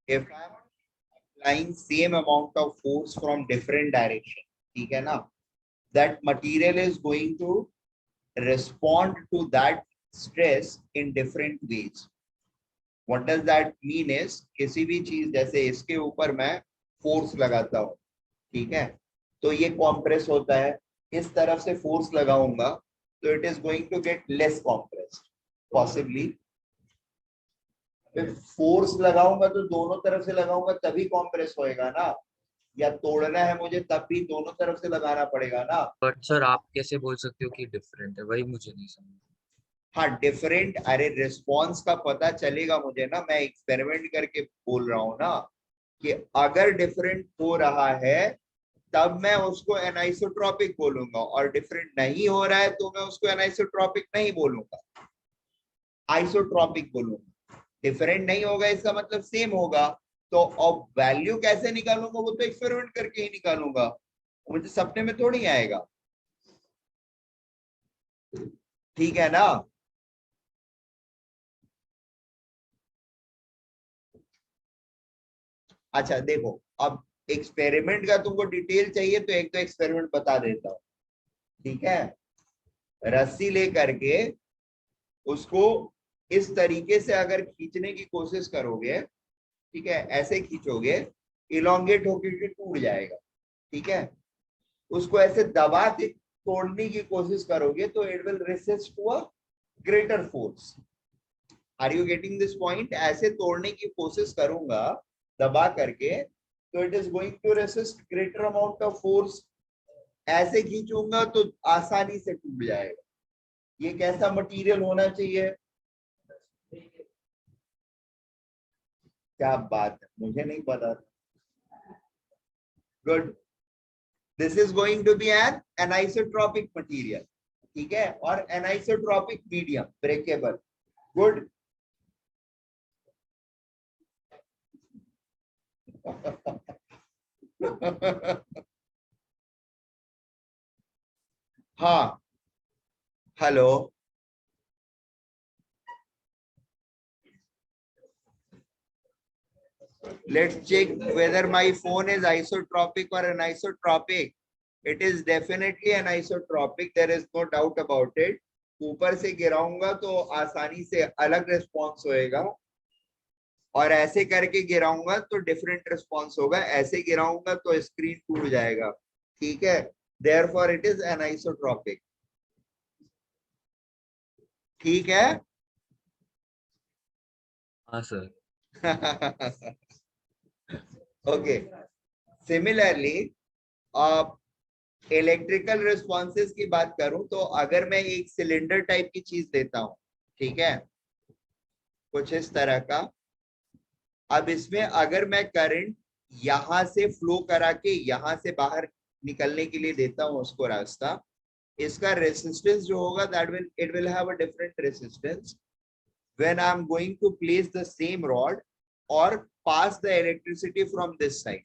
if I am applying same amount of force from different direction, ठीक है ना, that material is going to respond to that stress in different ways. What does that mean is, किसी भी चीज जैसे इसके ऊपर मैं फोर्स लगाता हूँ, ठीक है, तो ये कॉम्प्रेस होता है, इस तरफ से फोर्स लगाऊंगा तो it is going to get less compressed possibly. Force लगाऊंगा तो दोनों तरफ से लगाऊंगा तभी कॉम्प्रेस होएगा ना, या तोड़ना है मुझे तब भी दोनों तरफ से लगाना पड़ेगा ना। बट सर आप कैसे बोल सकते हो कि डिफरेंट है, वही मुझे नहीं समझ। हाँ डिफरेंट, अरे रिस्पॉन्स का पता चलेगा मुझे ना, मैं एक्सपेरिमेंट करके बोल रहा हूँ ना कि अगर डिफरेंट हो रहा है तब मैं उसको एनाइसोट्रॉपिक बोलूंगा, और डिफरेंट नहीं हो रहा है तो मैं उसको एनाइसोट्रॉपिक नहीं बोलूंगा, आइसोट्रॉपिक बोलूंगा। डिफरेंट नहीं होगा इसका मतलब सेम होगा, तो अब वैल्यू कैसे निकालूंगा, वो तो एक्सपेरिमेंट करके ही निकालूंगा, मुझे सपने में थोड़ी आएगा, ठीक है ना। अच्छा देखो, अब एक्सपेरिमेंट का तुमको डिटेल चाहिए तो एक तो एक्सपेरिमेंट बता देता हूँ, ठीक है। रस्सी लेकर के उसको इस तरीके से अगर खींचने की कोशिश करोगे, ठीक है, ऐसे खींचोगे, इलोंगेट होकर टूट जाएगा, ठीक है। उसको ऐसे दबा के तोड़ने की कोशिश करोगे तो it will resist to a greater force. Are you getting this point? ऐसे तोड़ने की कोशिश करूंगा दबा करके तो it is going to resist greater amount of force, ऐसे खींचूंगा तो आसानी से टूट जाएगा। ये कैसा मटेरियल होना चाहिए? क्या बात है, मुझे नहीं पता। Good, this is going to be an anisotropic material, ठीक है, और एनाइसोट्रॉपिक मीडियम ब्रेकेबल। गुड हाँ hello, let's check whether my phone is isotropic or anisotropic. It is definitely an isotropic, there is no doubt about it. ऊपर से गिराऊंगा तो आसानी से अलग रिस्पॉन्स होएगा, और ऐसे करके गिराऊंगा तो डिफरेंट रिस्पॉन्स होगा, ऐसे गिराऊंगा तो स्क्रीन टूट जाएगा, ठीक है। देयरफॉर इट इज एनाइसोट्रॉपिक, ठीक है। हाँ सर। ओके, सिमिलरली आप इलेक्ट्रिकल रिस्पॉन्सेस की बात करूं तो अगर मैं एक सिलेंडर टाइप की चीज देता हूं, ठीक है, कुछ इस तरह का, अब इसमें अगर मैं करंट यहां से फ्लो करा के यहां से बाहर निकलने के लिए देता हूं उसको रास्ता, इसका रेसिस्टेंस जो होगा that will it will have a different resistance when I am going to place the same rod और pass the electricity from this side,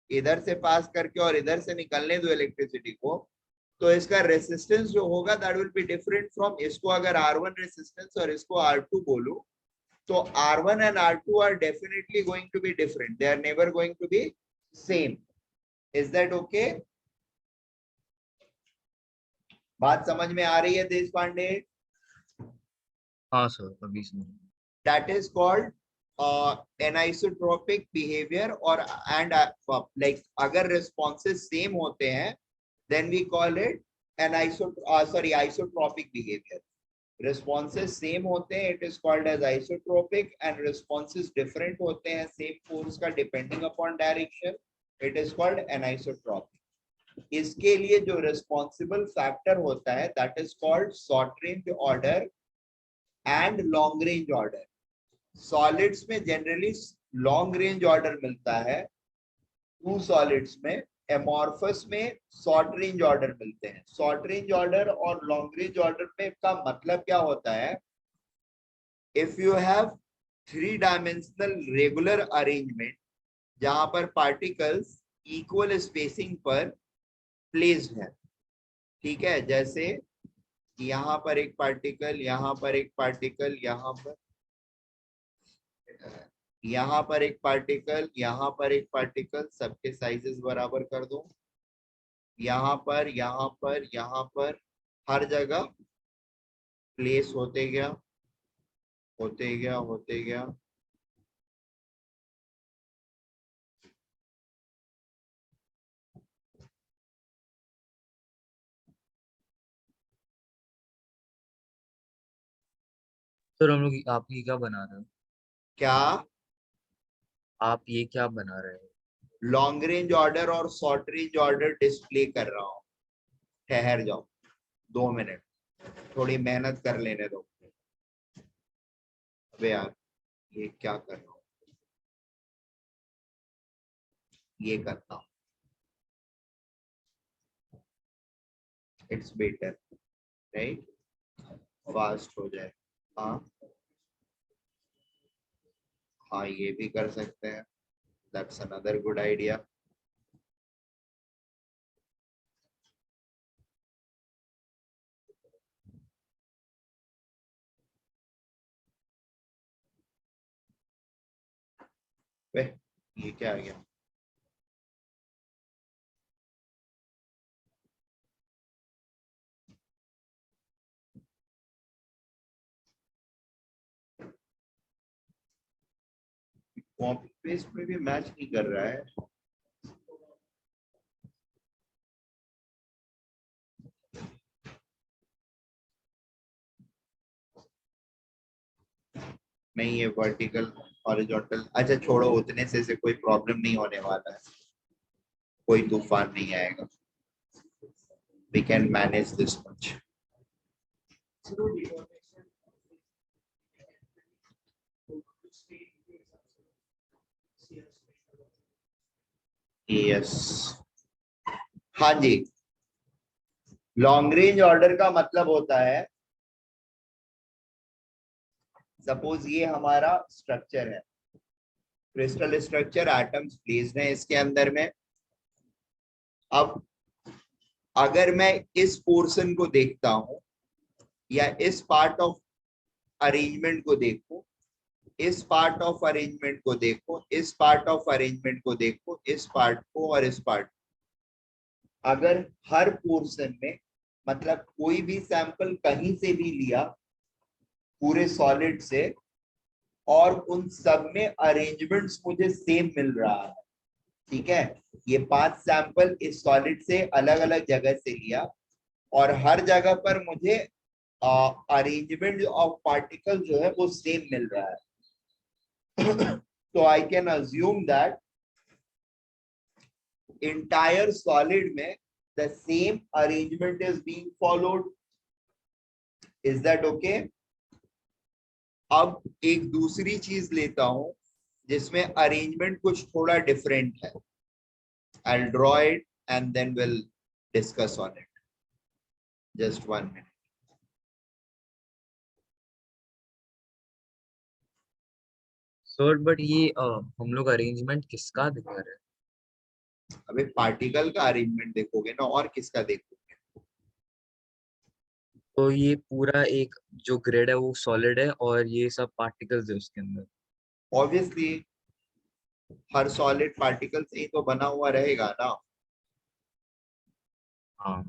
इधर से पास करके और इधर से निकलने दो इलेक्ट्रिसिटी को, तो इसका रेसिस्टेंस जो होगा that will be different from, इसको अगर R1 रेसिस्टेंस और इसको R2 बोलूं तो R1 and R2 are definitely going to be different, they are never going to be same. Is that okay? बात समझ में आ रही है देश पांडे? हाँ सर अभी समझ। That is called anisotropic behavior, और and like अगर responses same होते हैं then we call it isotropic behavior. Responses same होते हैं it is called as isotropic, and responses different होते हैं same force का depending upon direction, it is called anisotropic. इसके लिए जो responsible factor होता है that is called short range order and long range order. Solids में generally long range order मिलता है, टू सॉलिड्स में, एमॉर्फस में शॉर्ट रेंज ऑर्डर मिलते हैं। शॉर्ट रेंज ऑर्डर और लॉन्ग रेंज ऑर्डर में का मतलब क्या होता है? If you have 3 dimensional regular arrangement जहां पर पार्टिकल्स इक्वल स्पेसिंग पर प्लेस्ड है, ठीक है, जैसे यहाँ पर एक पार्टिकल, यहाँ पर एक पार्टिकल, यहाँ पर, यहाँ पर एक पार्टिकल, यहाँ पर एक पार्टिकल, सबके साइजेस बराबर कर दो। यहाँ पर, यहाँ पर, यहाँ पर, हर जगह प्लेस होते गया, होते गया, होते गया। सर हम लोग आप ये क्या बना रहे हो? क्या? आप ये क्या बना रहे हो? लॉन्ग रेंज ऑर्डर और शॉर्ट रेंज ऑर्डर डिस्प्ले कर रहा हूँ। ठहर जाओ 2 मिनट, थोड़ी मेहनत कर लेने दो। अबे यार, ये क्या कर रहा हूँ, ये करता हूँ, इट्स बेटर, राइट? फास्ट हो जाए। हाँ, हाँ, ये भी कर सकते हैं। That's another good idea. वे, ये क्या आ गया? कॉपी पेस्ट में भी मैच नहीं कर रहा है। नहीं, ये वर्टिकल हॉरिजॉन्टल, अच्छा छोड़ो, उतने से कोई प्रॉब्लम नहीं होने वाला है, कोई तूफान नहीं आएगा। We can manage this much. Yes, हाँ जी। लॉन्ग रेंज ऑर्डर का मतलब होता है, सपोज ये हमारा स्ट्रक्चर है, क्रिस्टल स्ट्रक्चर, एटम्स प्लेस्ड है इसके अंदर में। अब अगर मैं इस पोर्शन को देखता हूं, या इस पार्ट ऑफ अरेंजमेंट को देखूं, इस पार्ट ऑफ अरेंजमेंट को देखो, इस पार्ट ऑफ अरेंजमेंट को देखो, इस पार्ट को और इस पार्ट, अगर हर पोर्शन में, मतलब कोई भी सैंपल कहीं से भी लिया पूरे सॉलिड से, और उन सब में अरेंजमेंट्स मुझे सेम मिल रहा है, ठीक है? ये 5 सैंपल इस सॉलिड से अलग अलग जगह से लिया, और हर जगह पर मुझे अरेंजमेंट ऑफ पार्टिकल जो है वो सेम मिल रहा है। तो I can assume that entire solid में the same arrangement is being followed. Is that okay? अब एक दूसरी चीज लेता हूं जिसमें अरेंजमेंट कुछ थोड़ा डिफरेंट है। I'll draw it and then we'll discuss on it. Just 1 minute. Sir but ये हम लोग अरेंजमेंट किसका दिखा रहे हैं? अबे पार्टिकल का अरेंजमेंट देखोगे ना, और किसका देखोगे? तो ये पूरा एक जो ग्रिड है वो सॉलिड है और ये सब पार्टिकल्स है उसके अंदर। ऑब्वियसली हर सॉलिड पार्टिकल से ही तो बना हुआ रहेगा ना। हाँ।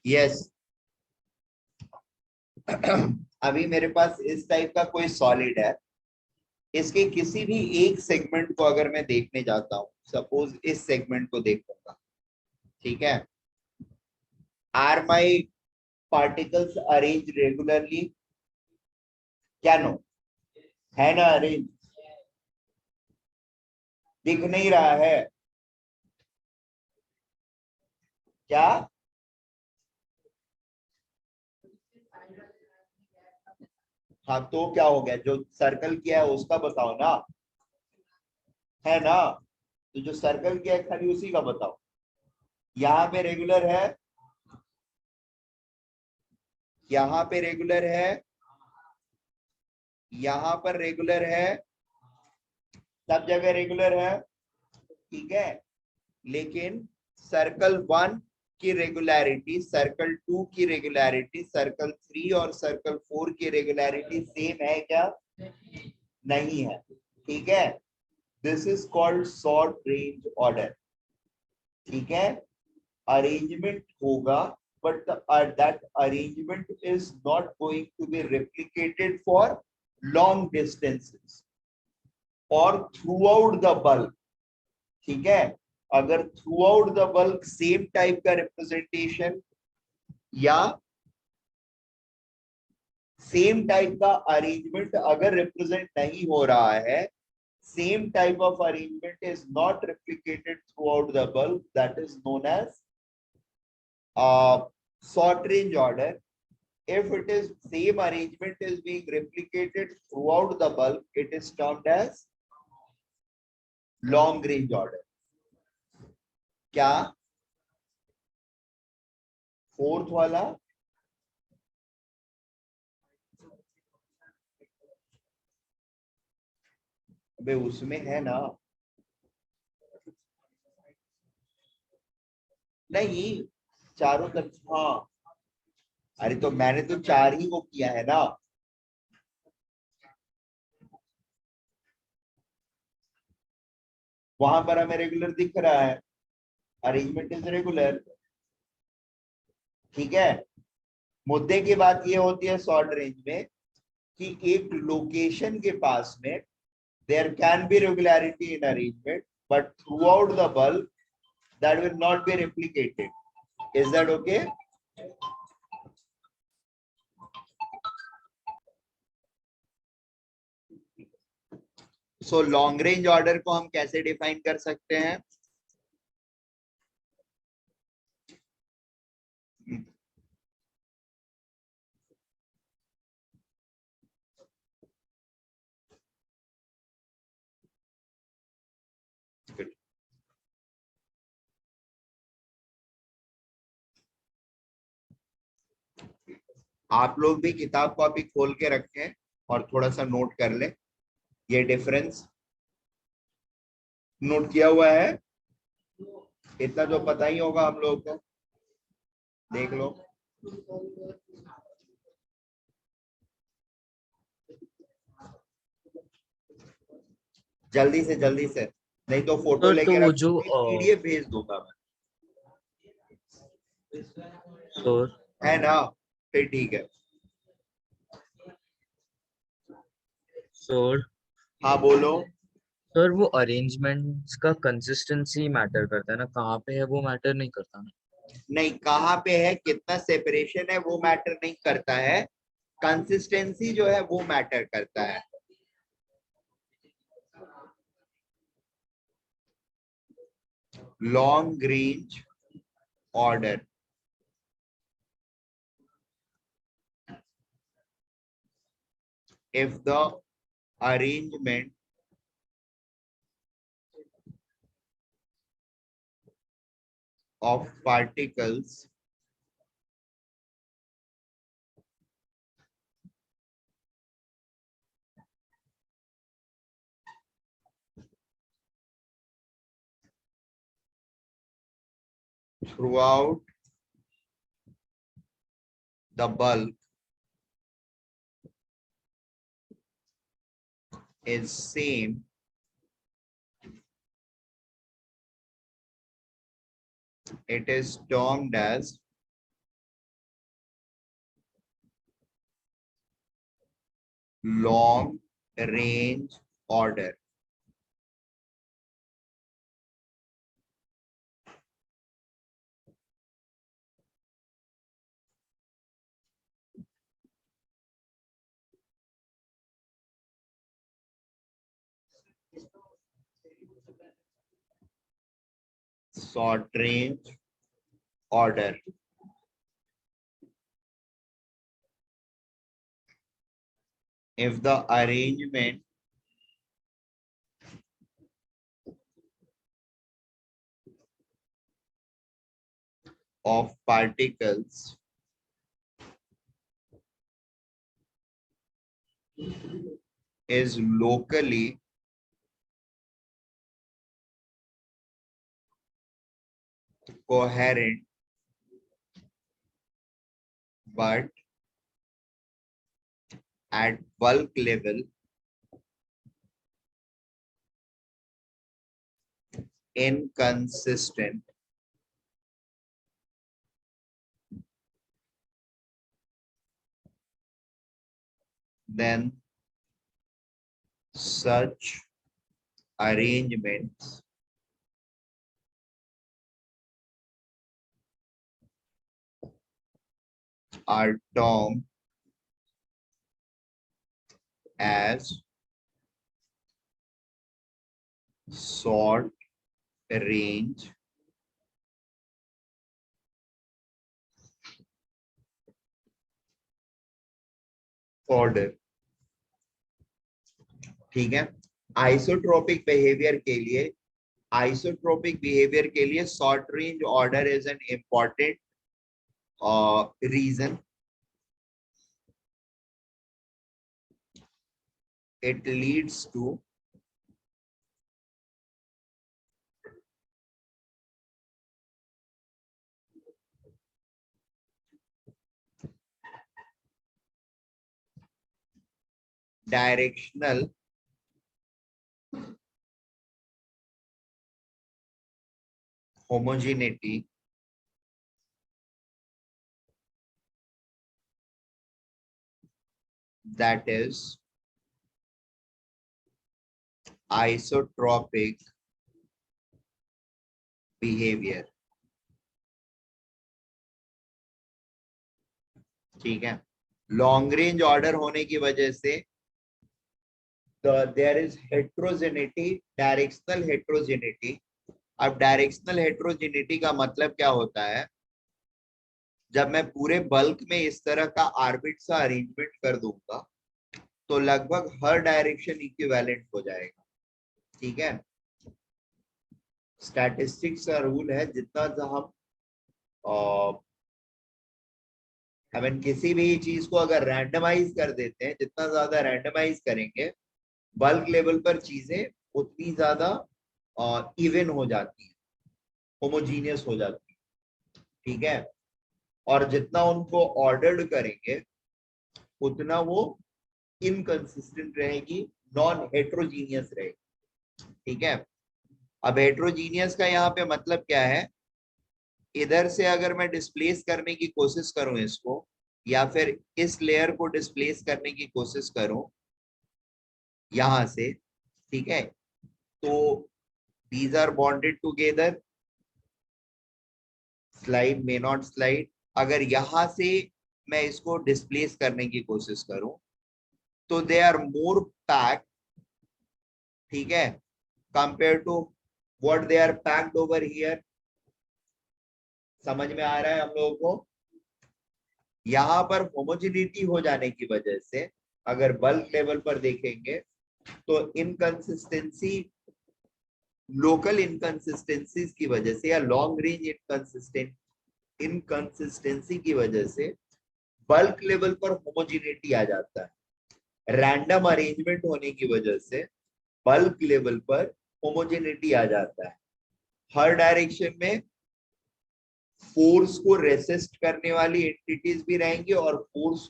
यस। अभी मेरे पास इस टाइप का कोई सॉलिड है, इसके किसी भी एक सेगमेंट को अगर मैं देखने जाता हूं, सपोज इस सेगमेंट को देखूंगा, ठीक है, are my particles arrange regularly, क्या नो, है ना अरेंज, दिख नहीं रहा है क्या? हाँ तो क्या हो गया, जो सर्कल किया है उसका बताओ ना, है ना, तो जो सर्कल किया है खाली उसी का बताओ। यहाँ पे रेगुलर है, यहाँ पे रेगुलर है, यहाँ पर रेगुलर है, सब जगह रेगुलर है, ठीक है, लेकिन सर्कल 1 की रेगुलरिटी, सर्कल 2 की रेगुलरिटी, सर्कल 3 और सर्कल 4 की रेगुलरिटी सेम है क्या? नहीं है, ठीक है, this is called short range order, ठीक है, अरेंजमेंट होगा, but that arrangement is not going to be replicated for long distances or throughout the bulk, ठीक है, अगर through out the bulk same type का रिप्रेजेंटेशन या सेम टाइप का arrangement अगर रिप्रेजेंट नहीं हो रहा है, same type of arrangement is not replicated throughout the bulk, that is known as short range order. If it is same arrangement is being replicated throughout the bulk, it is termed as long range order. क्या fourth वाला? अबे उसमें है ना, नहीं, चारों तरफ, हाँ, अरे तो मैंने तो 4 ही को किया है ना, वहां पर हमें रेगुलर दिख रहा है, अरेंजमेंट इज रेगुलर, ठीक है, मुद्दे की बात ये होती है शॉर्ट रेंज में कि एक लोकेशन के पास में there can be regularity in arrangement, but throughout the bulk that will not be replicated, is that okay? So long range order को हम कैसे डिफाइन कर सकते हैं? आप लोग भी किताब कॉपी खोल के रखें और थोड़ा सा नोट कर लें, ये डिफरेंस नोट किया हुआ है, इतना जो पता ही होगा हम लोगों को, देख लो। जल्दी से, नहीं तो फोटो सर तो लेके वो रख, जो पीडीएफ भेज दूंगा मैं, सर है ना, फिर ठीक है। सर हाँ बोलो। सर वो अरेंजमेंट्स का कंसिस्टेंसी मैटर करता है ना, कहाँ पे है वो मैटर नहीं करता ना। नहीं, कहाँ पे है, कितना सेपरेशन है वो मैटर नहीं करता है, कंसिस्टेंसी जो है वो मैटर करता है। Long range order, if the arrangement of particles throughout the bulk is same, it is termed as long range order. Sort range order. If the arrangement of particles is locally coherent but at bulk level inconsistent, then such arrangements are termed as short range order. ठीक है, isotropic behaviour के लिए short range order is an important reason. It leads to directional homogeneity that is isotropic behavior. ठीक है, long range order होने की वजह से there is heterogeneity, directional heterogeneity. अब डायरेक्शनल हेट्रोजेनिटी का मतलब क्या होता है? जब मैं पूरे बल्क में इस तरह का आर्बिट सा अरेंजमेंट कर दूंगा तो लगभग हर डायरेक्शन इक्विवेलेंट हो जाएगा. ठीक है, स्टैटिस्टिक्स का रूल है, जितना हम किसी भी चीज को अगर रैंडमाइज कर देते हैं, जितना ज्यादा रैंडमाइज करेंगे बल्क लेवल पर चीजें उतनी ज्यादा इवन हो जाती है, होमोजीनियस हो जाती है. ठीक है, और जितना उनको ऑर्डर्ड करेंगे उतना वो इनकंसिस्टेंट रहेगी, नॉन हेट्रोजीनियस रहेगी. ठीक है, अब हेट्रोजीनियस का यहाँ पे मतलब क्या है? इधर से अगर मैं डिस्प्लेस करने की कोशिश करूं इसको, या फिर इस लेयर को डिस्प्लेस करने की कोशिश करूं यहां से, ठीक है, तो these are bonded together, slide may not slide. अगर यहां से मैं इसको डिस्प्लेस करने की कोशिश करूं तो दे आर मोर पैक्ड. ठीक है, compare to what they are packed over here. समझ में आ रहा है हम लोगों को? यहां पर होमोजेनिटी हो जाने की वजह से अगर बल्क लेवल पर देखेंगे तो इनकंसिस्टेंसी, लोकल इनकंसिस्टेंसीज की वजह से या लॉन्ग रेंज इनकंसिस्टेंसी की वजह से बल्क लेवल पर होमोजेनिटी आ जाता है. रैंडम अरेंजमेंट होने की वजह से बल्क लेवल पर होमोजेनिटी आ जाता है. हर डायरेक्शन में फोर्स को रेसिस्ट करने वाली एंटिटीज भी रहेंगी और फोर्स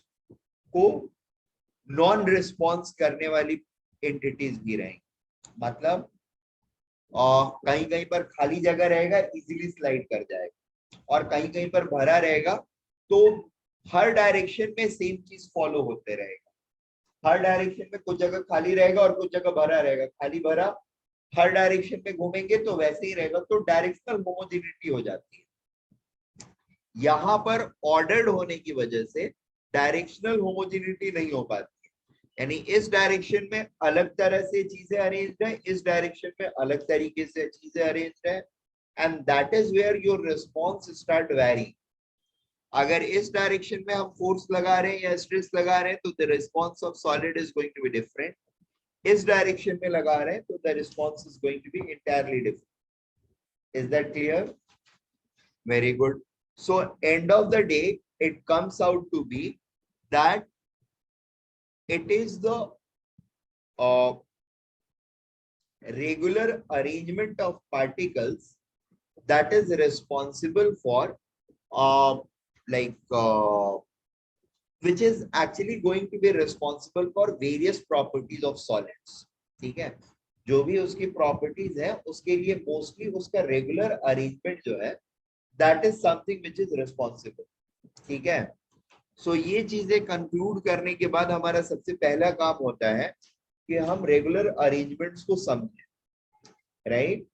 को नॉन रिस्पॉन्स करने वाली एंटिटीज भी रहेंगी. मतलब कहीं कहीं पर खाली जगह रहेगा, इजीली स्लाइड कर जाएगा, और कहीं कहीं पर भरा रहेगा तो हर डायरेक्शन में सेम चीज फॉलो होते रहेगा. हर डायरेक्शन में कुछ जगह खाली रहेगा और कुछ जगह भरा रहेगा, खाली भरा हर डायरेक्शन में घूमेंगे तो वैसे ही रहेगा, तो डायरेक्शनल होमोजेनिटी हो जाती है। यहाँ पर ऑर्डर्ड होने की वजह से डायरेक्शनल होमोजेनिटी नहीं हो पाती है, यानी इस डायरेक्शन में अलग तरह से चीजें अरेंज्ड है, इस डायरेक्शन में अलग तरीके से चीजें अरेंज्ड है, and that is where your response start very. अगर इस डायरेक्शन में हम फोर्स लगा रहे हैं या स्ट्रेस लगा रहे हैं तो the response of solid is going to be different, इस डायरेक्शन में लगा रहे हैं तो the response is going to be entirely different. Is that clear? Very good. So end of the day, it comes out to be that it is the uh, regular arrangement of particles that is responsible for uh, like which is actually going to be responsible for various properties of solids. ठीक है, जो भी उसकी properties है उसके लिए mostly उसका regular arrangement जो है that is something which is responsible. ठीक है, सो ये चीजें कंक्लूड करने के बाद हमारा सबसे पहला काम होता है कि हम रेगुलर अरेंजमेंट्स को समझें, right?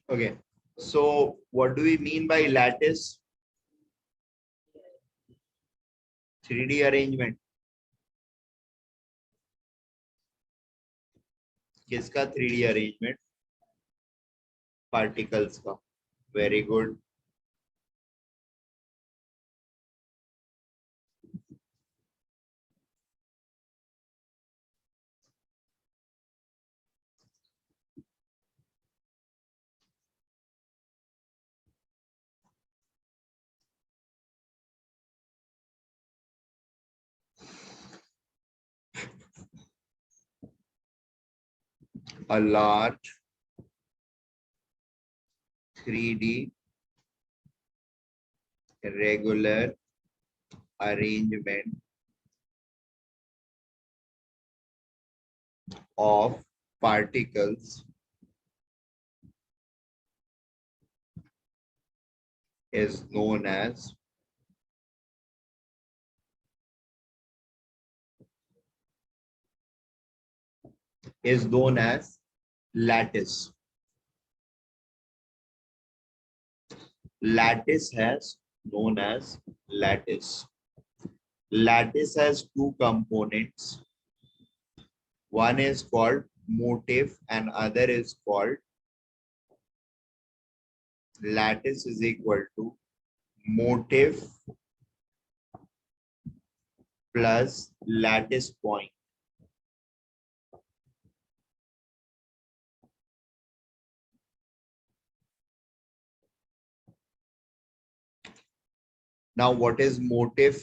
Okay, so what do we mean by lattice? 3D arrangement. किसका 3D arrangement? Particles का. Very good. A large 3D regular arrangement of particles is known as lattice. Lattice has known as lattice. Lattice has two components. One is called motive and other is called lattice is equal to motive plus lattice point. Now, what is motive?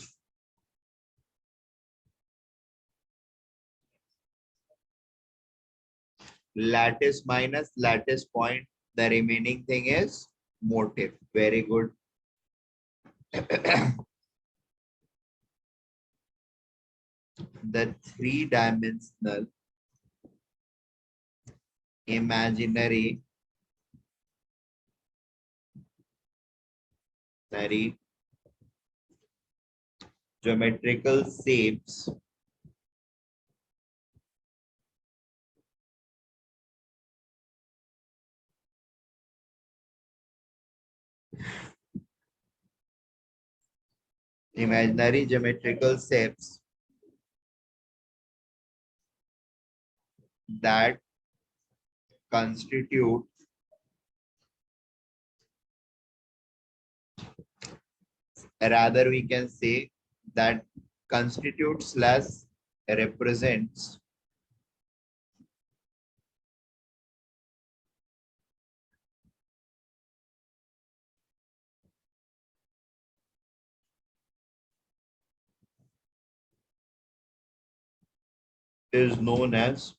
Lattice minus lattice point. The remaining thing is motive. Very good. The three-dimensional imaginary geometrical shapes that constitute rather we can say that constitutes slash represents is known as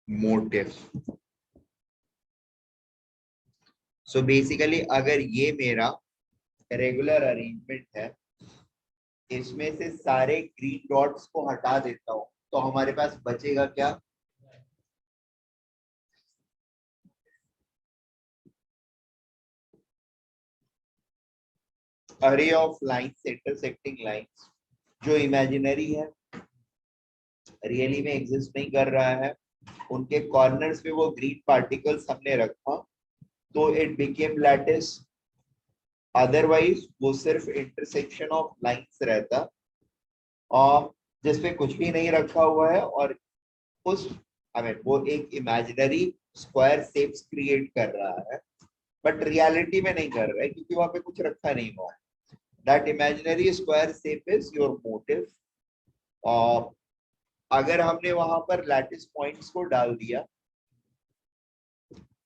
motive. So basically अगर ये मेरा regular arrangement है, इसमें से सारे green dots को हटा देता हूं, तो हमारे पास बचेगा क्या? अरे ऑफ लाइंस, इंटरसेक्टिंग लाइंस, जो इमेजिनरी है, रियली में एग्जिस्ट नहीं कर रहा है, उनके कॉर्नर्स पे वो ग्रीन पार्टिकल्स हमने रखा, तो इट बिकेम लैटिस. अदरवाइज वो सिर्फ इंटरसेक्शन ऑफ लाइंस रहता और जिसपे कुछ भी नहीं रखा हुआ है, और उस वो एक इमेजिनरी स्क्वायर शेप्स क्रिएट कर रहा है, बट रियलिटी में नहीं कर रहा है क्योंकि वहां पे कुछ रखा नहीं हुआ है. That imaginary square shape is your motive. और अगर हमने वहां पर लैटिस पॉइंट्स को डाल दिया,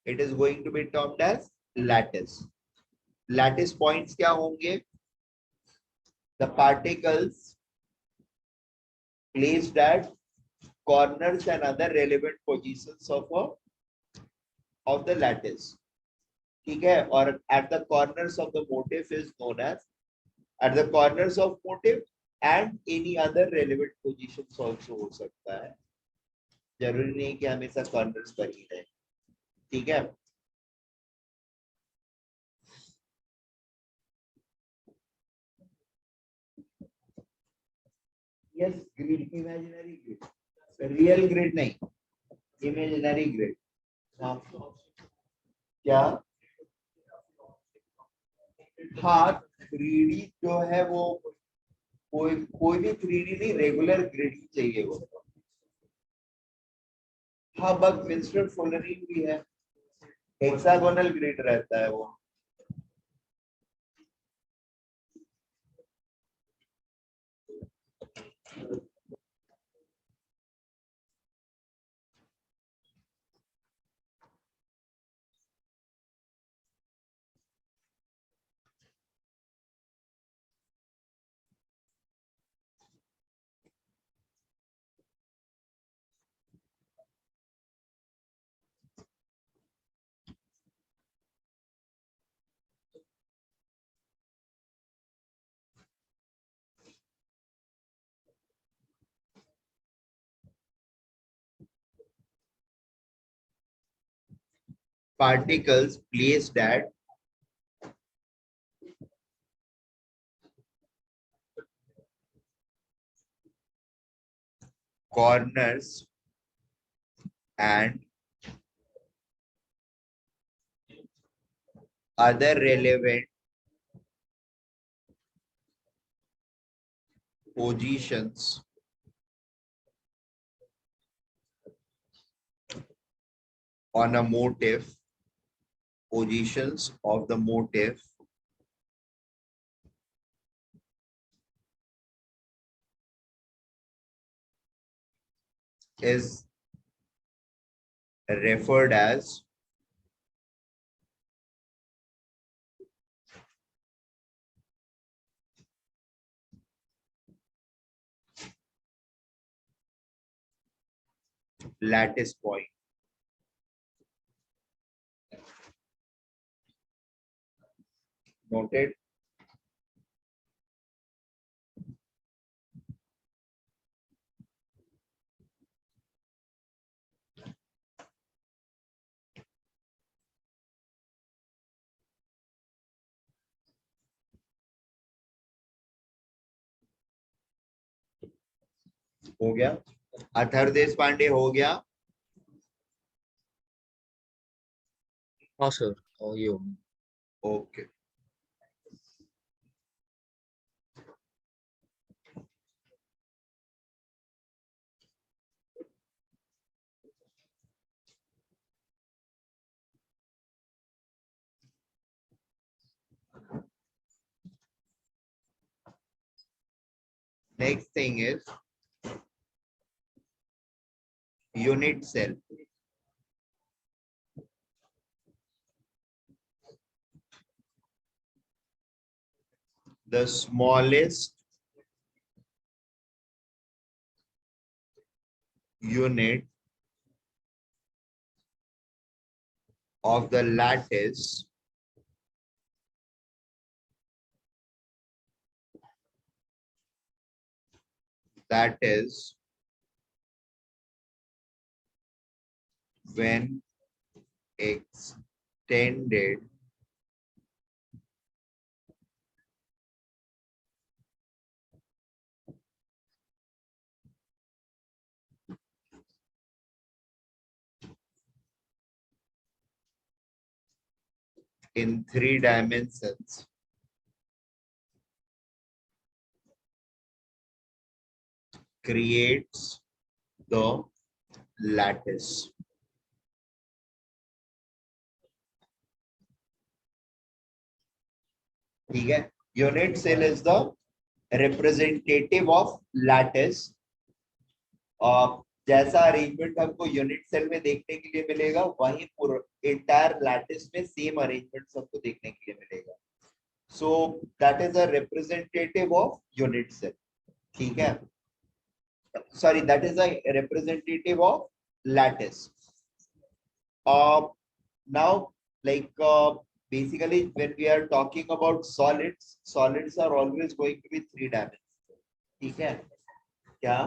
it is going to be termed as lattice. Lattice points क्या होंगे? The particles placed at corners and other relevant positions of the lattice. ठीक है. और at the corners of the motif is known as at the corners of motif and any other relevant positions also हो सकता है, जरूरी नहीं कि हमेशा corners पर ही रहे. ठीक है. Yes, grid, imaginary grid, real grid नहीं, imaginary grid. हाँ. क्या? हाँ, 3D जो है वो कोई भी 3D नहीं, रेगुलर ग्रिड ही चाहिए वो. हाँ, बकमिंस्टर फुलरिंग भी है, हेक्सागोनल ग्रिड रहता है वो. particles placed at corners and other relevant positions on a motif, positions of the motif is referred as lattice point. Noted? हो गया? अथर देश पांडे हो गया? हाँ सर, ये हो गया। Okay. Next thing is unit cell. The smallest unit of the lattice that is when extended in 3 dimensions creates the lattice. ठीक है? Unit cell is the representative of lattice. जैसा अरेंजमेंट हमको यूनिट सेल में देखने के लिए मिलेगा वही पूरा इंटायर लैटिस में सेम अरेंजमेंट सबको देखने के लिए मिलेगा. So that is a representative of unit cell. ठीक है? Sorry, that is a representative of lattice. Now, like basically, when we are talking about solids, solids are always going to be 3 dimensional. ठीक है? क्या?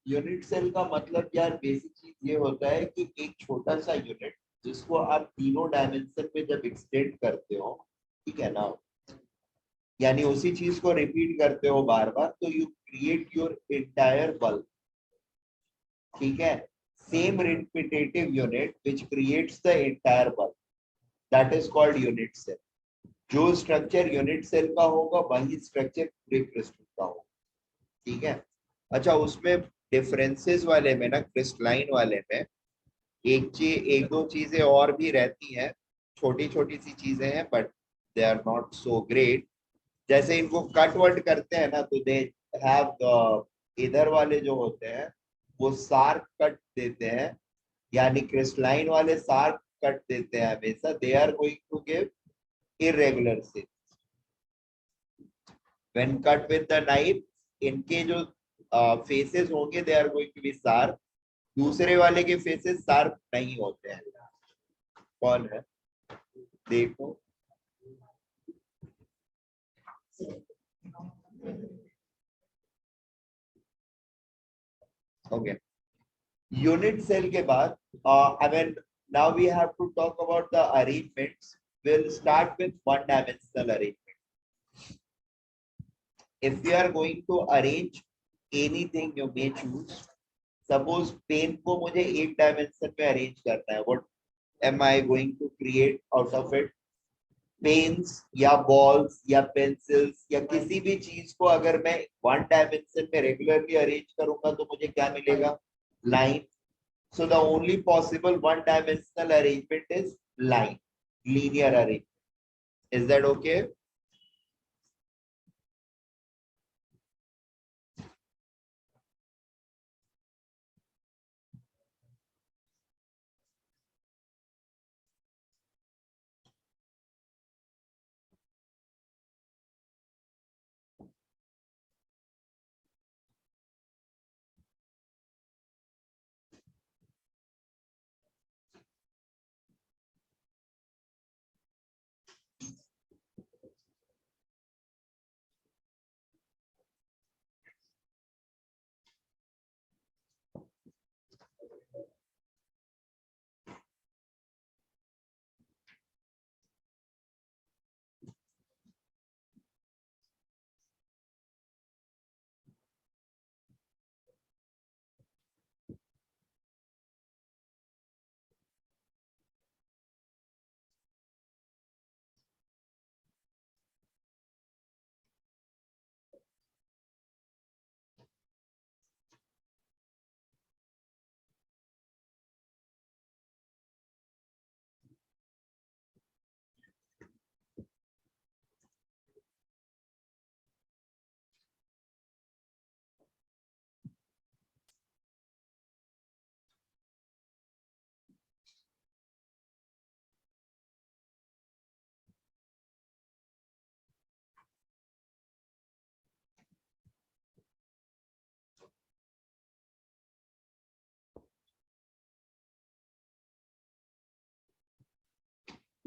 Unit cell का मतलब यार basic चीज ये होता है कि एक छोटा सा यूनिट जिसको आप तीनों डायमेंशन में जब एक्सटेंड करते हो, ठीक है ना, यानी उसी चीज को रिपीट करते हो बार बार, तो you create your entire bulk. ठीक है? Same repetitive unit which creates the entire bulk, that is called unit cell. जो स्ट्रक्चर यूनिट सेल का होगा वही स्ट्रक्चर पूरे क्रिस्टल का होगा. ठीक है? अच्छा, उसमें डिफरेंसेस वाले में ना, क्रिस्टलाइन वाले में एक दो चीजें और भी रहती हैं, छोटी छोटी सी चीजें हैं, but they are not so great. जैसे इनको कट वर्ट करते हैं ना, तो दे हैव इधर वाले जो होते हैं वो शार्प कट देते हैं, यानी क्रिस्टलाइन वाले शार्प कट देते हैं हमेशा. They are going to give irregular से when cut with the knife. इनके जो फेसेस होंगे they are going to be sharp. दूसरे वाले के फेसेस शार्प नहीं होते हैं. कौन है? देखो. ओके. यूनिट सेल के बाद I mean now we have to talk about the arrangements. We'll start with one dimensional arrangement. If we are going to arrange anything you may choose, suppose pen को मुझे एक dimension में arrange करना है, what am I going to create out of it? Pens या balls या pencils या किसी भी चीज को अगर मैं वन डायमेंशन में रेगुलरली अरेंज करूंगा तो मुझे क्या मिलेगा? Line. So the only possible one dimensional arrangement is line, linear arrangement. Is that okay?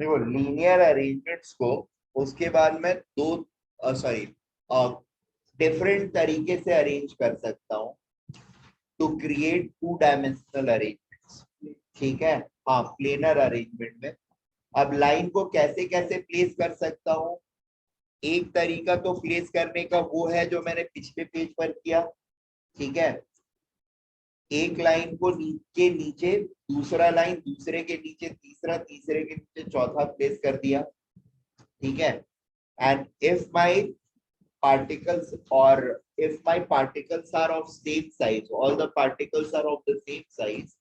देखो लीनियर अरेंजमेंट्स को उसके बाद में दो सॉरी डिफरेंट तरीके से अरेंज कर सकता हूँ to create two dimensional arrangements. ठीक है. हाँ, प्लेनर अरेंजमेंट में अब लाइन को कैसे कैसे प्लेस कर सकता हूँ. एक तरीका तो प्लेस करने का वो है जो मैंने पिछले पेज पर किया. ठीक है. एक लाइन को नीचे नीचे, दूसरा लाइन दूसरे के नीचे, तीसरा तीसरे के नीचे, चौथा प्लेस कर दिया. ठीक है. And if my particles or if my particles are of same size, all the particles are of the same size,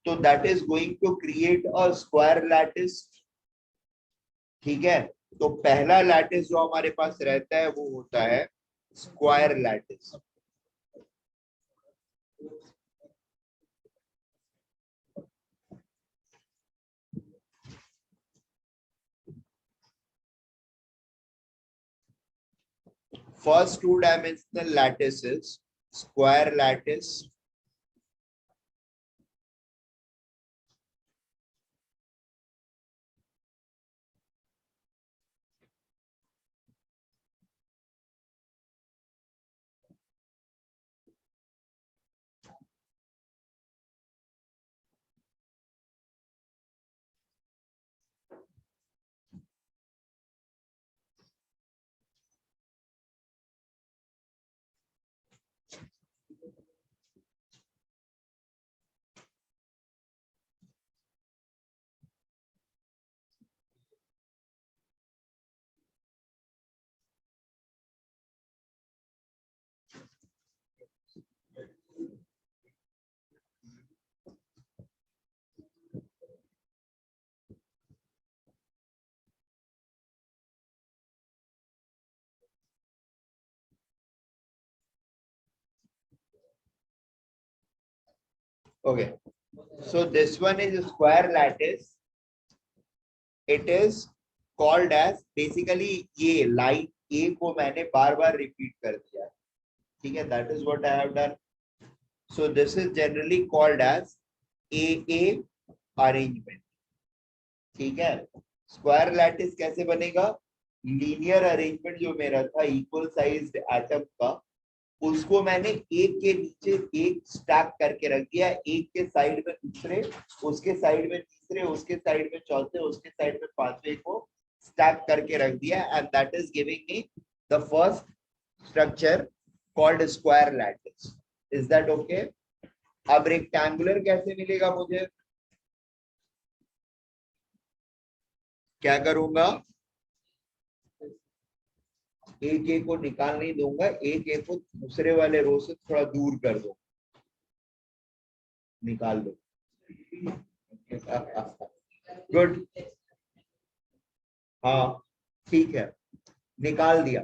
so that is going to create a square lattice. ठीक है. तो पहला लैटिस जो हमारे पास रहता है वो होता है square lattice. First two dimensional lattice is square lattice. Okay, so this one is a square lattice. It is called as basically ये line A को मैंने बार बार repeat कर दिया. ठीक है. That is what I have done. So this is generally called as AA arrangement. ठीक है. Square lattice कैसे बनेगा? लीनियर अरेंजमेंट जो मेरा था इक्वल साइज्ड एटम का, उसको मैंने एक के नीचे एक स्टैक करके रख दिया, एक के साइड में दूसरे, उसके साइड में तीसरे, उसके साइड में चौथे, उसके साइड में पांचवे को स्टैक करके रख दिया, and that is giving me the first structure called square lattice. Is that okay? अब रेक्टेंगुलर कैसे मिलेगा मुझे? क्या करूंगा? एक एक को निकाल नहीं दूंगा, एक एक को दूसरे वाले रो से थोड़ा दूर कर दो, निकाल दो. गुड. हाँ ठीक है, निकाल दिया.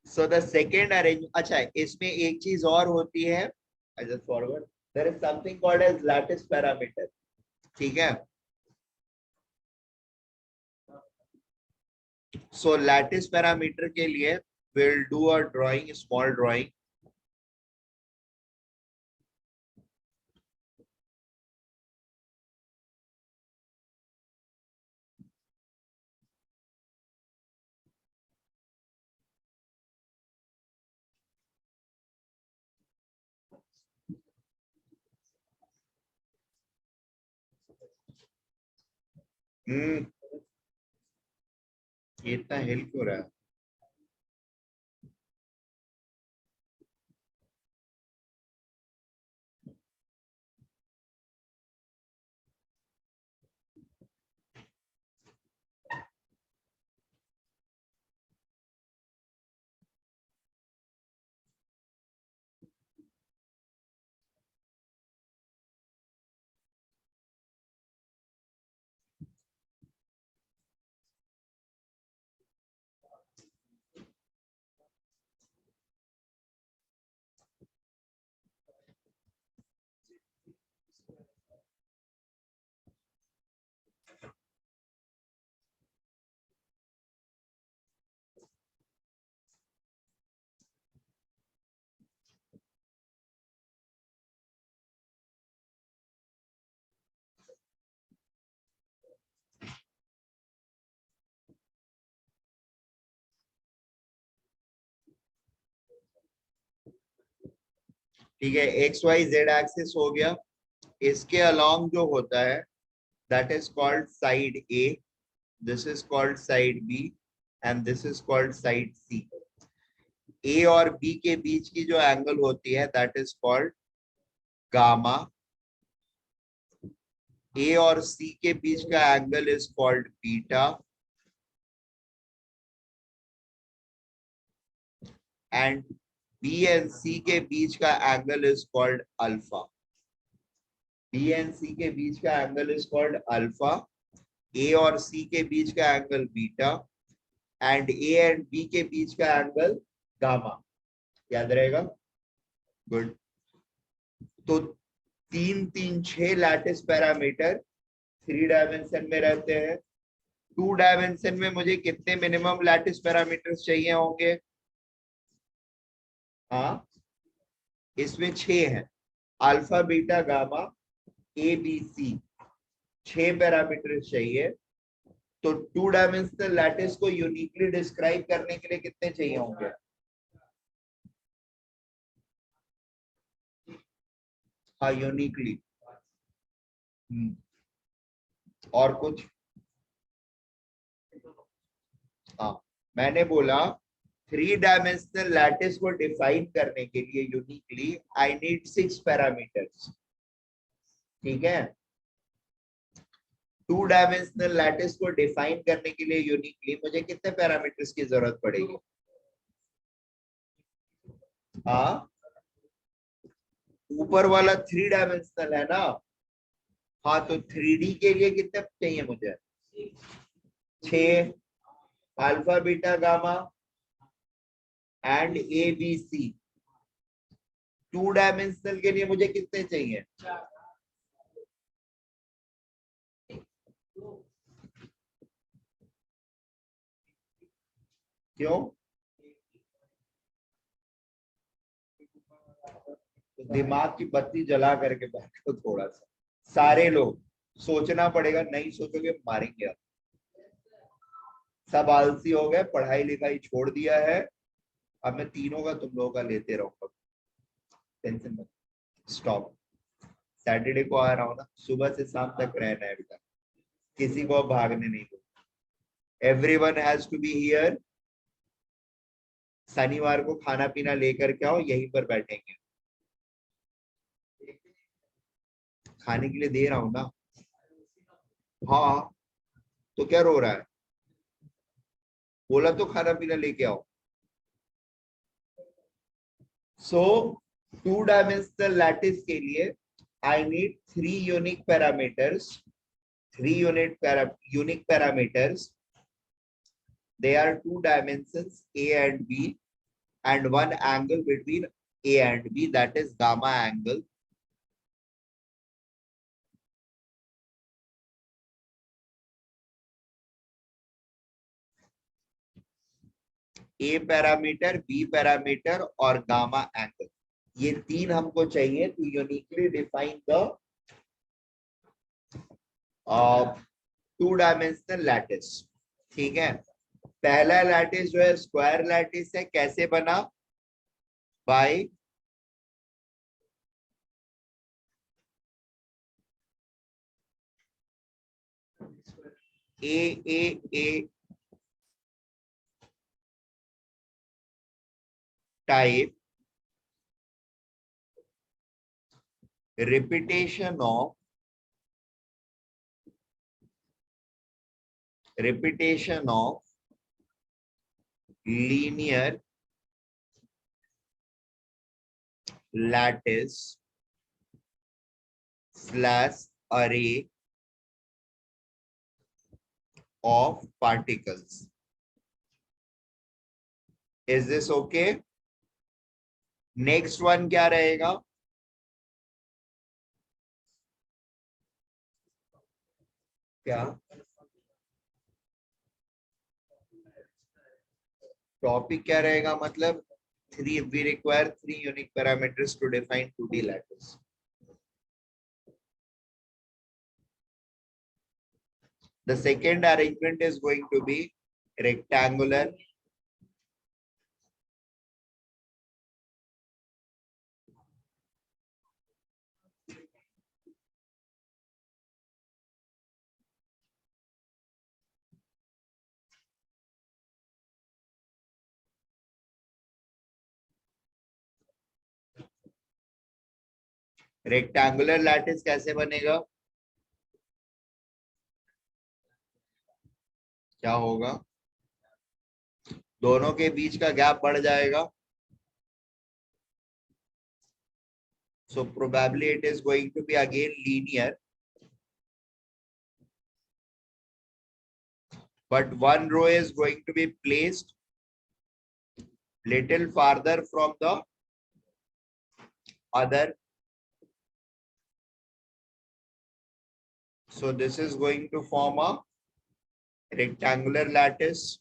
सो द सेकेंड अरेंज, अच्छा इसमें एक चीज और होती है, I just forward, there is something called as lattice parameter. ठीक है, सो लैटिस पैरामीटर के लिए will do a drawing, small drawing. ये इतना हिल क्यों रहा है? ठीक है, एक्स वाई जेड एक्सिस हो गया. इसके अलोंग जो होता है that is called side A, this is called side B, and this is called side C. A और बी के बीच की जो एंगल होती है that is called gamma. A और सी के बीच का angle is called beta, and B and C के बीच का angle is called alpha. B and C के बीच का angle is called alpha, A और सी के बीच का angle beta, and A and B के बीच का एंगल गामा. याद रहेगा? गुड. तो 3 3 6 लैटिस पैरामीटर 3 डायमेंशन में रहते हैं. 2 डायमेंशन में मुझे कितने मिनिमम लैटिस पैरामीटर्स चाहिए होंगे? हाँ, इसमें 6 हैं, alpha beta gamma A B C, 6 parameters चाहिए. तो 2 डायमेंशनल लैटिस को यूनिकली डिस्क्राइब करने के लिए कितने चाहिए होंगे? हाँ, यूनिकली. और कुछ? हाँ, मैंने बोला 3 डायमेंशनल लैटिस को डिफाइन करने के लिए यूनिकली आई नीड 6 पैरामीटर्स. ठीक है, 2 डायमेंशनल लैटिस को डिफाइन करने के लिए यूनिकली मुझे कितने पैरामीटर्स की जरूरत पड़ेगी? हाँ, ऊपर वाला 3 डायमेंशनल है ना. हाँ, तो 3D के लिए कितने चाहिए मुझे? 6, alpha beta gamma and A B C. 2 dimensional के लिए मुझे कितने चाहिए? क्यों? तो दिमाग की बत्ती जला करके बैठो थोड़ा सा. सारे लोग सोचना पड़ेगा, नहीं सोचोगे मारेंगे आप. सब आलसी हो गए, पढ़ाई लिखाई छोड़ दिया है। अब मैं तीनों का तुम लोगों का लेते रहूंगा, टेंशन मत। स्टॉप। सैटरडे को आ रहा हूँ ना, सुबह से शाम तक रहना है बेटा, किसी को अब भागने नहीं दो। Everyone has to be here. शनिवार को खाना पीना लेकर के आओ, यहीं पर बैठेंगे। खाने के लिए दे रहा हूँ ना। हाँ, तो क्या रो रहा है? बोला तो खाना पीना लेके आओ। सो 2 डायमेंशनल लैटिस के लिए I need 3 unique parameters. 3 unique parameters. They are 2 dimensions A and B, and one angle between A and B, that is gamma angle. A parameter, B parameter और गामा एंगल, ये तीन हमको चाहिए to uniquely define the 2 dimensional lattice. ठीक है, पहला lattice जो है स्क्वायर लैटिस है, कैसे बना? By a type repetition of linear lattice slash array of particles. Is this okay? Next one क्या रहेगा? क्या टॉपिक क्या रहेगा? मतलब we require 3 unique parameters to define 2D lattice. The second arrangement is going to be rectangular lattice कैसे बनेगा? क्या होगा? दोनों के बीच का गैप बढ़ जाएगा, so probably it is going to be again linear, but one row is going to be placed little farther from the other, so this is going to form a rectangular lattice.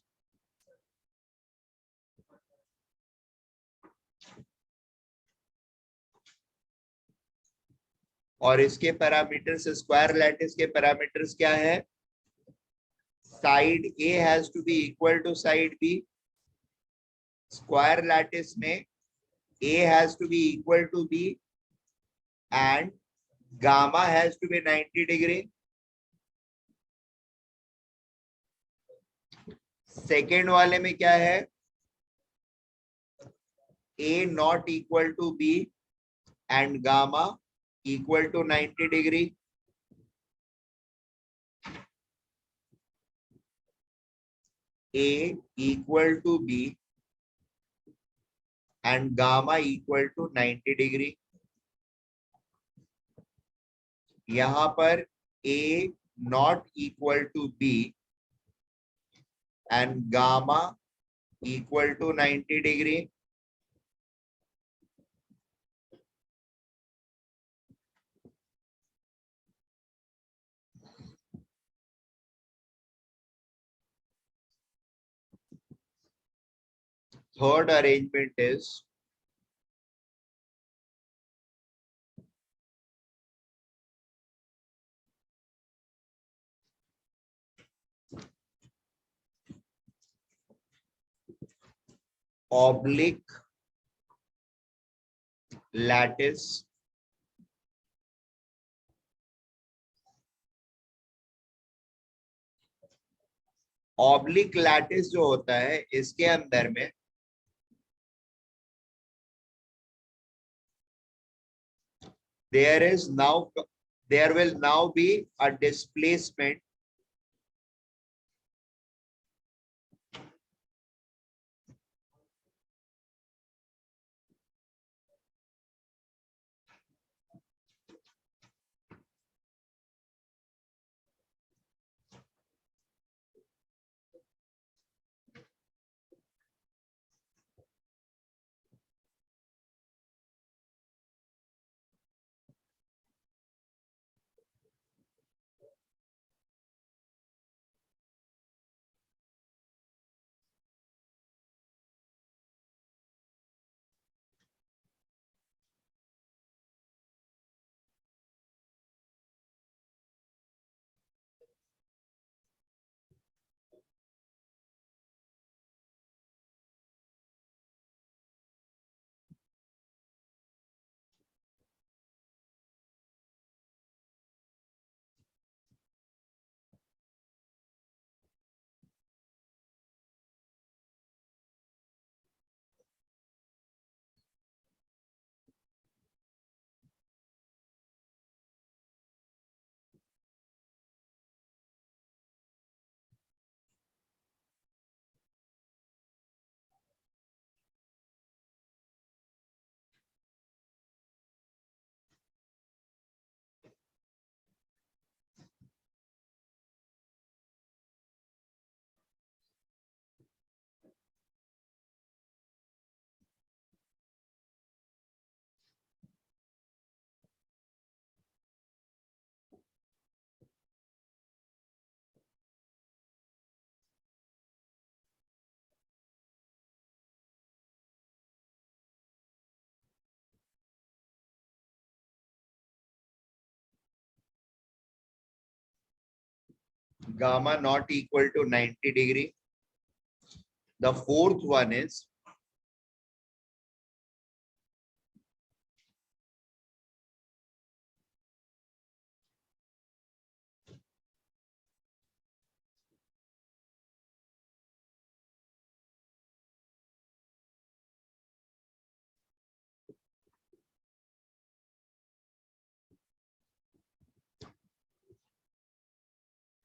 और इसके parameters, square lattice के parameters क्या है? Side A has to be equal to side B. Square lattice में A has to be equal to B and gamma has to be 90 degree. Second वाले में क्या है? A not equal to B and gamma equal to 90 degree. A equal to B and gamma equal to 90 degree. यहाँ पर A not equal to B and gamma equal to 90 degree. Third arrangement is oblique lattice oblique lattice जो होता है इसके अंदर में there will now be a displacement gamma not equal to 90 degree. The fourth one is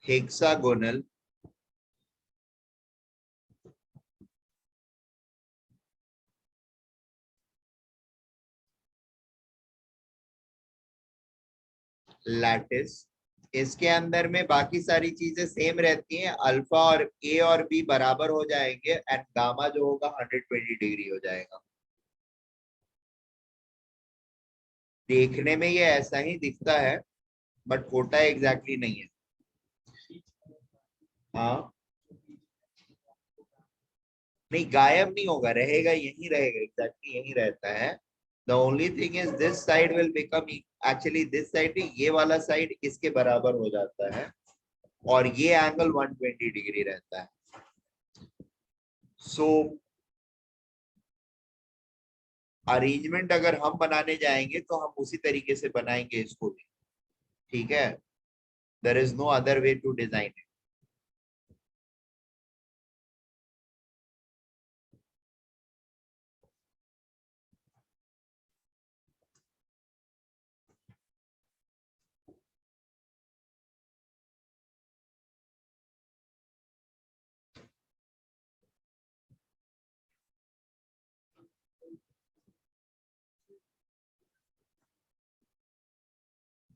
hexagonal lattice. इसके अंदर में बाकी सारी चीजें सेम रहती हैं, अल्फा और ए और बी बराबर हो जाएंगे एंड गामा जो होगा 120 डिग्री हो जाएगा। देखने में ये ऐसा ही दिखता है बट होता एग्जैक्टली नहीं है। हाँ नहीं, गायब नहीं होगा, रहेगा, यही रहेगा, एग्जैक्टली यही रहता है। The only thing is this side will become, actually this side, ये वाला साइड इसके बराबर हो जाता है और ये एंगल 120 डिग्री रहता है। सो अरेंजमेंट अगर हम बनाने जाएंगे तो हम उसी तरीके से बनाएंगे इसको भी, ठीक है। There is no other way to design it.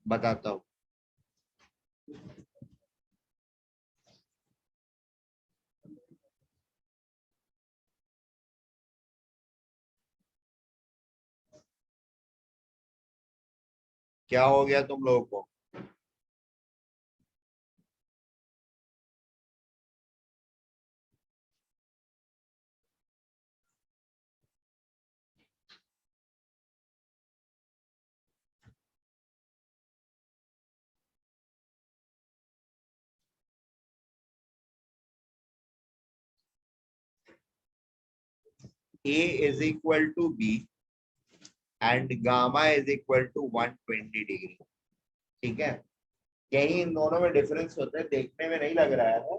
बताता हूँ। क्या हो गया तुम लोगों को? A is equal to B and gamma is equal to 120 degree. ठीक है, यही इन दोनों में डिफरेंस होता है, देखने में नहीं लग रहा है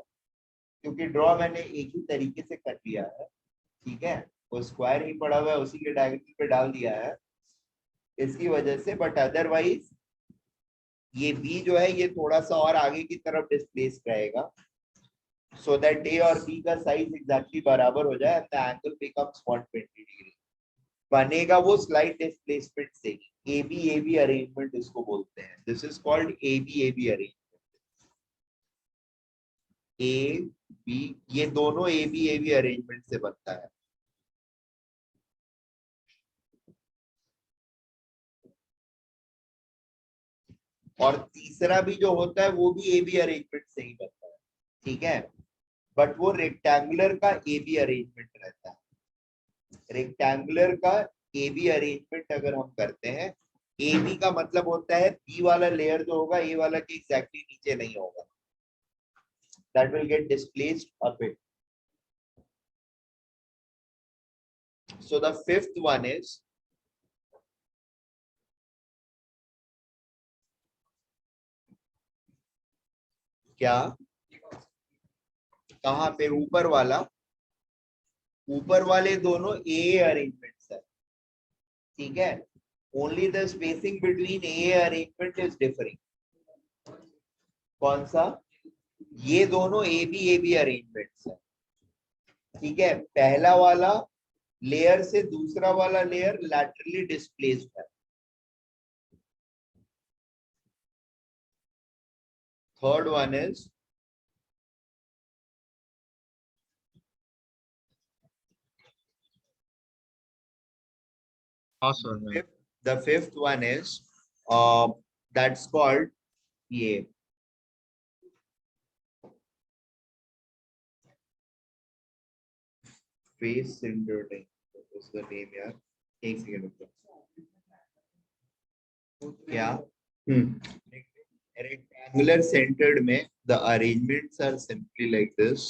क्योंकि ड्रॉ मैंने एक ही तरीके से कर लिया है। ठीक है, वो स्क्वायर ही पड़ा हुआ है, उसी के डायगोनल पे डाल दिया है इसकी वजह से, बट अदरवाइज ये बी जो है ये थोड़ा सा और आगे की तरफ डिस्प्लेस रहेगा, सो दैट ए और बी का साइज एग्जैक्टली बराबर हो जाए and the angle becomes 120 degree. बनेगा वो स्लाइड डिस्प्लेसमेंट से। ए बी अरेंजमेंट इसको बोलते हैं, this is called A B arrangement. A B, ये दोनों ए बी अरेंजमेंट से बनता है। और तीसरा भी जो होता है वो भी ए बी अरेंजमेंट से ही बनता है। ठीक है, बट वो रेक्टेंगुलर का ए बी अरेंजमेंट रहता है। रेक्टेंगुलर का ए बी अरेंजमेंट अगर हम करते हैं, ए बी का मतलब होता है बी वाला लेयर जो होगा ए वाला के एग्जैक्टली नीचे नहीं होगा, that will get displaced a bit. So the fifth one is क्या, कहाँ पे, ऊपर वाला, ऊपर वाले दोनों ए अरेंजमेंट्स है। ठीक है, only the spacing between A arrangement is differing. कौन सा, ये दोनों ए बी अरेंजमेंट्स है। ठीक है, पहला वाला लेयर से दूसरा वाला लेयर लैटरली डिस्प्लेस्ड है। थर्ड वन इज हाँ sir. the fifth one is that's called ये face centered, what's the name यार, एक सेकंड रुको। क्या, rectangular centered में the arrangements are simply like this.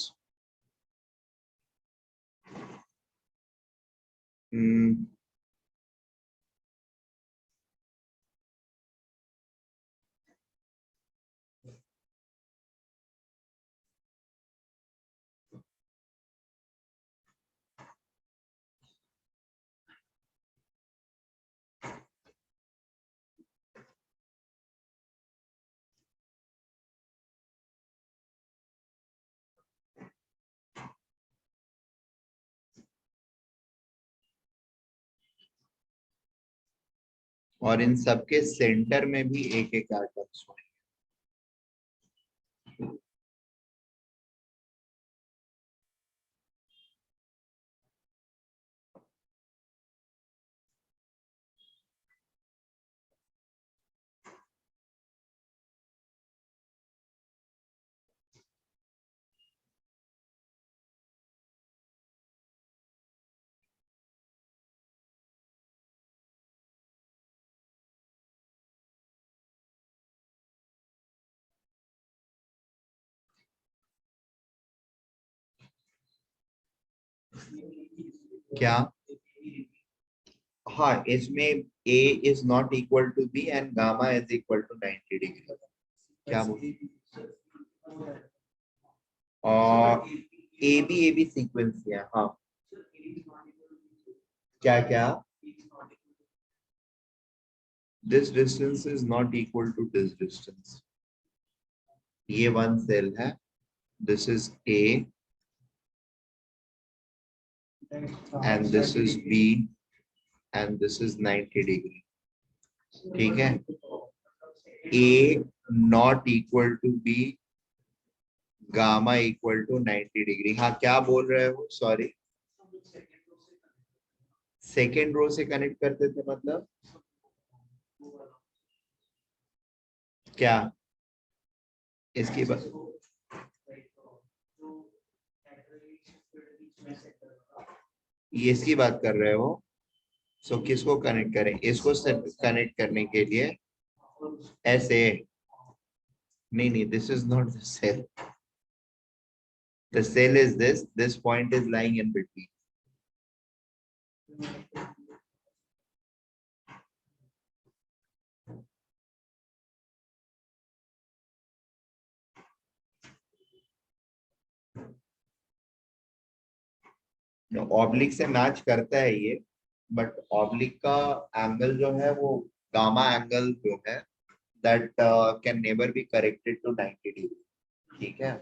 और इन सबके सेंटर में भी एक एक एटम्स होंगे। क्या, हाँ, इसमें a is not equal to b and gamma is equal to 90 degree. क्या बोल, और ए बी सीक्वेंस है। हाँ, क्या क्या, this distance is not equal to this distance। ये वन सेल है, this is a and this is b and this is 90 degree. ठीक है, a not equal to b, गामा इक्वल टू 90 डिग्री। हाँ, क्या बोल रहे हो, सॉरी, सेकेंड रो से कनेक्ट करते थे मतलब क्या, इसकी बात, ये इसकी बात कर रहे हो। सो किसको कनेक्ट करें, इसको कनेक्ट करने के लिए ऐसे, नहीं, this is not the cell, the cell is this point is lying in between. Oblique से मैच करता है ये, बट ऑब्लिक का एंगल जो है वो गामा एंगल जो है that can never be corrected to 90 degree, ठीक है।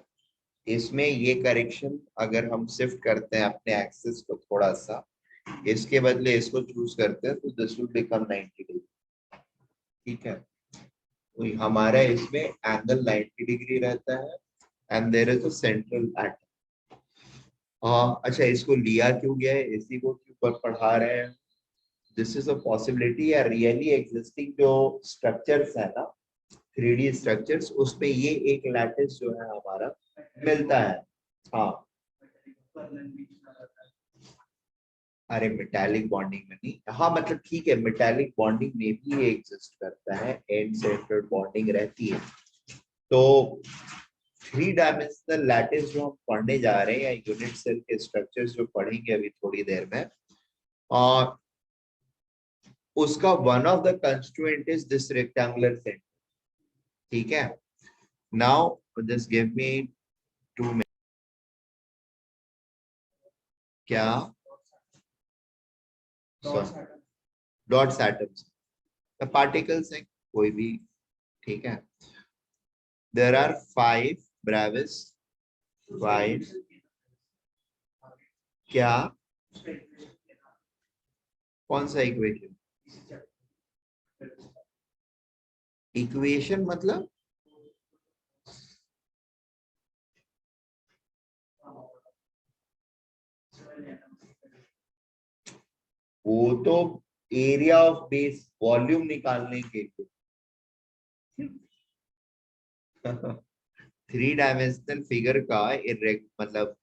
इसमें ये करेक्शन अगर हम शिफ्ट करते हैं अपने एक्सिस को थोड़ा सा, इसके बदले इसको चूज करते हैं, तो दिस विल बिकम 90 डिग्री, ठीक है। तो हमारा इसमें एंगल 90 डिग्री रहता है and there is a central atom. अच्छा, इसको लिया क्यों गया है, इसी को क्यों पढ़ा रहे हैं? दिस इज अ पॉसिबिलिटी या रियली एग्जिस्टिंग जो स्ट्रक्चर्स है ना, 3D स्ट्रक्चर्स, उसमें ये एक लैटिस जो है हमारा मिलता है। हाँ, अरे मेटालिक बॉन्डिंग में नहीं, हाँ मतलब ठीक है, मेटालिक बॉन्डिंग में भी ये एग्जिस्ट करता है, एंड सेंटर्ड बॉन्डिंग रहती है। तो 3 डायमेंशनल लैटिस जो हम पढ़ने जा रहे हैं, या यूनिट सेल के स्ट्रक्चर्स जो पढ़ेंगे अभी थोड़ी देर में, और उसका one of the constituent is this rectangular centre, ठीक है। Now just give me 2 minute. क्या? डॉट्स एटम्स, पार्टिकल्स है कोई भी, ठीक है। देयर आर 5 ब्रेविस, 5 क्या? कौन सा इक्वेशन? इक्वेशन मतलब वो तो एरिया ऑफ बेस, वॉल्यूम निकालने के लिए। 3 डायमेंशनल फिगर का मतलब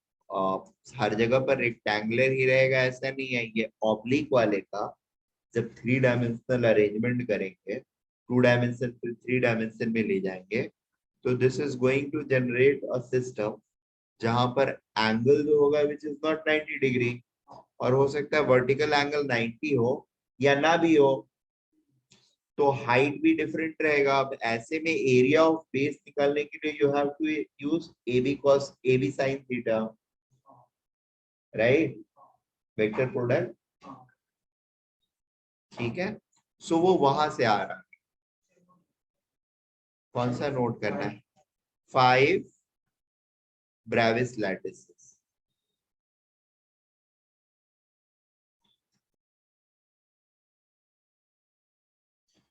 हर जगह पर रेक्टेंगुलर ही रहेगा ऐसा नहीं है, ये ऑब्लिक वाले का जब 3 डायमेंशनल अरेंजमेंट करेंगे, 2 डायमेंशन फिर 3 डायमेंशन में ले जाएंगे, तो this is going to generate a system जहां पर एंगल जो होगा विच इज नॉट 90 डिग्री, और हो सकता है वर्टिकल एंगल 90 हो या ना भी हो, तो हाइट भी डिफरेंट रहेगा। अब ऐसे में एरिया ऑफ बेस निकालने के लिए you have to use AB cos AB sin theta, right, vector product, ठीक है। सो वो वहां से आ रहा है। कौन सा नोट करना है? 5 ब्रेविस लैटिस,